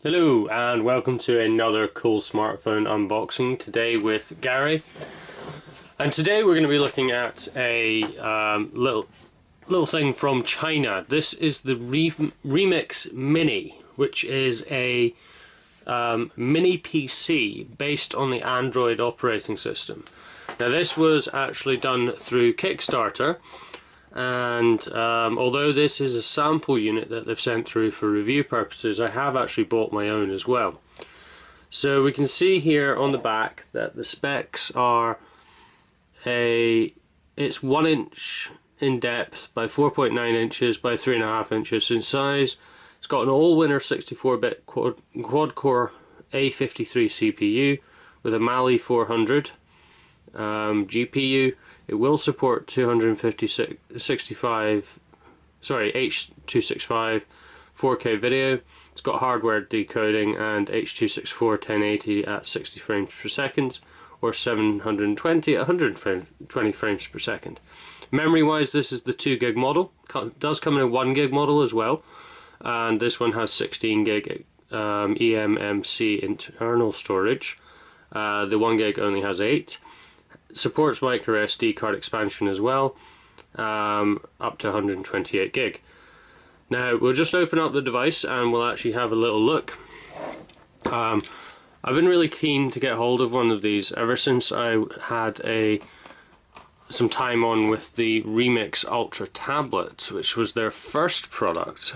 Hello and welcome to another cool smartphone unboxing today with Gary. And today we're going to be looking at a little thing from China. This is the Remix Mini, which is a mini PC based on the Android operating system. Now this was actually done through Kickstarter, and although this is a sample unit that they've sent through for review purposes, I have actually bought my own as well. So we can see here on the back that the specs are it's 1 inch in depth by 4.9 inches by 3.5 inches in size. It's got an all-winner 64-bit quad-core A53 CPU with a Mali 400 GPU. It will support H.265 4K video. It's got hardware decoding and H.264 1080 at 60 frames per second, or 720 at 120 frames per second. Memory wise, this is the 2 gig model. It does come in a 1 gig model as well, and this one has 16 gig eMMC internal storage. The 1 gig only has 8. Supports micro SD card expansion as well, up to 128 gig. Now we'll just open up the device and we'll actually have a little look. I've been really keen to get hold of one of these ever since I had some time on with the Remix Ultra tablet, which was their first product.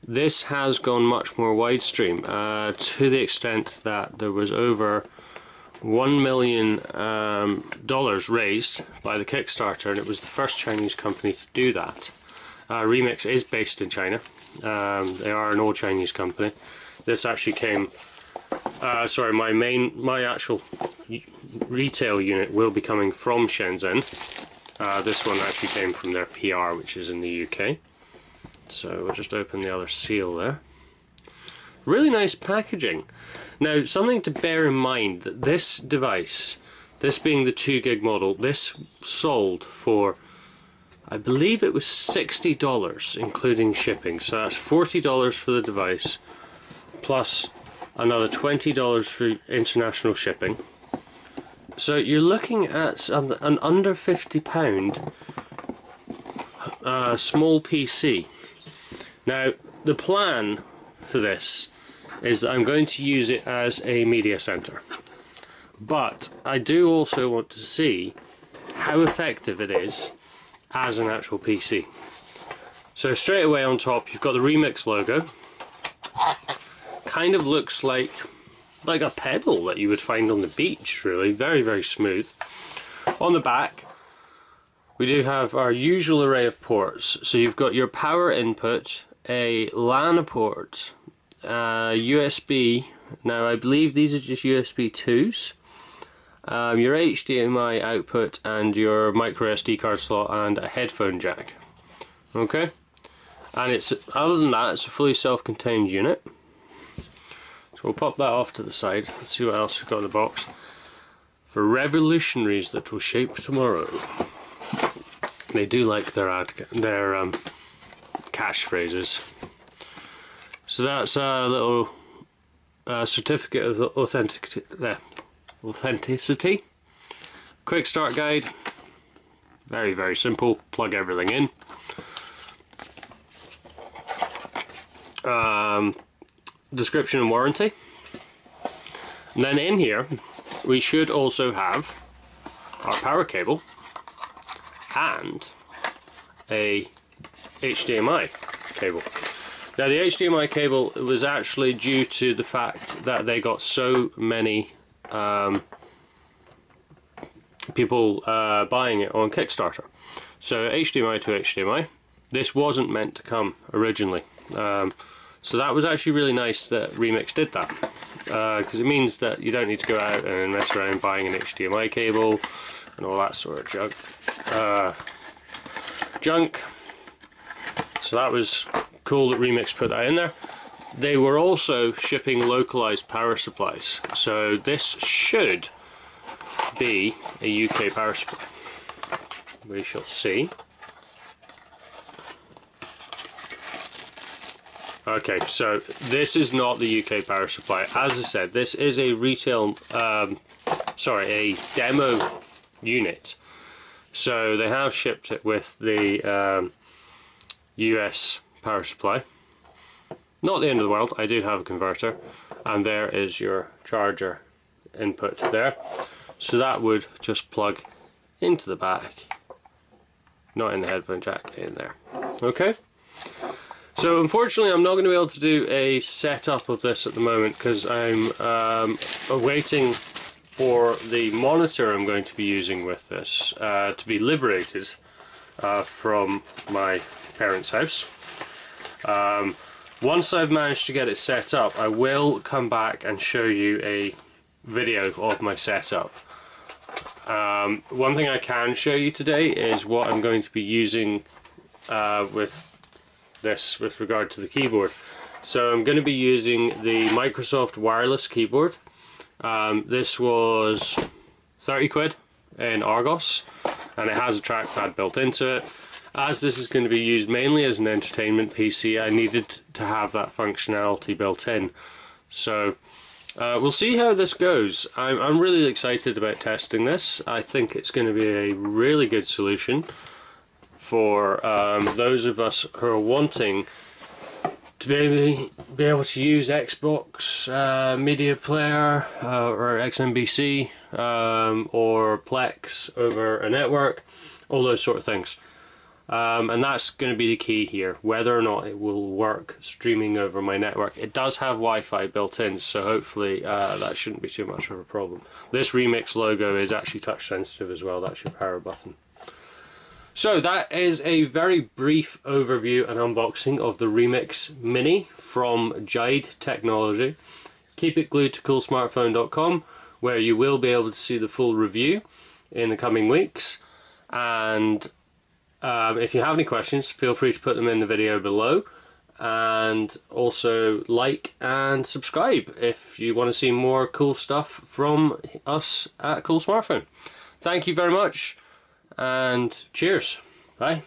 This has gone much more widestream, to the extent that there was over $1 million raised by the Kickstarter, and it was the first Chinese company to do that. Remix is based in China. They are an all Chinese company. This actually came, sorry, my actual retail unit will be coming from Shenzhen. This one actually came from their PR, which is in the UK. So we'll just open the other seal there. Really nice packaging. Now, something to bear in mind, that this device, this being the 2 gig model, this sold for, I believe it was $60 including shipping. So that's $40 for the device plus another $20 for international shipping. So you're looking at an under £50 small PC. Now the plan for this is that I'm going to use it as a media center, but I do also want to see how effective it is as an actual PC. So straight away on top you've got the Remix logo. Kind of looks like a pebble that you would find on the beach, really. Very, very smooth. On the back we do have our usual array of ports. So you've got your power input, a LAN port, USB. Now I believe these are just USB 2s, your HDMI output, and your micro SD card slot, and a headphone jack. Okay, and it's, other than that, it's a fully self-contained unit. So we'll pop that off to the side and see what else we've got in the box for revolutionaries that will shape tomorrow. They do like their catchphrases. So that's a little certificate of authenticity. Quick start guide. Very, very simple. Plug everything in. Description and warranty. And then in here we should also have our power cable and a HDMI cable. Now the HDMI cable was actually due to the fact that they got so many people buying it on Kickstarter. So HDMI to HDMI. This wasn't meant to come originally. So that was actually really nice that Remix did that, because it means that you don't need to go out and mess around buying an HDMI cable and all that sort of junk. So that was cool that Remix put that in there. They were also shipping localized power supplies, so this should be a UK power supply. We shall see. Okay, so this is not the UK power supply. As I said, this is a retail, a demo unit. So they have shipped it with the US power supply. Not the end of the world. I do have a converter, and there is your charger input there. So that would just plug into the back, not in the headphone jack, in there. Okay. So unfortunately I'm not going to be able to do a setup of this at the moment because I'm waiting for the monitor I'm going to be using with this to be liberated from my parents' house. Once I've managed to get it set up, I will come back and show you a video of my setup. One thing I can show you today is what I'm going to be using with regard to the keyboard. So I'm going to be using the Microsoft wireless keyboard. This was 30 quid in Argos, and it has a trackpad built into it. As this is going to be used mainly as an entertainment PC, I needed to have that functionality built in. So we'll see how this goes. I'm really excited about testing this. I think it's going to be a really good solution for those of us who are wanting to be able to use Xbox Media Player or XMBC or Plex over a network, all those sort of things. And that's going to be the key here, whether or not it will work streaming over my network. It does have Wi-Fi built in, so hopefully that shouldn't be too much of a problem. This Remix logo is actually touch sensitive as well. That's your power button. So that is a very brief overview and unboxing of the Remix Mini from Jide Technology. Keep it glued to Coolsmartphone.com, where you will be able to see the full review in the coming weeks. And if you have any questions, feel free to put them in the video below. And also like and subscribe if you want to see more cool stuff from us at Coolsmartphone. Thank you very much. And cheers. Bye.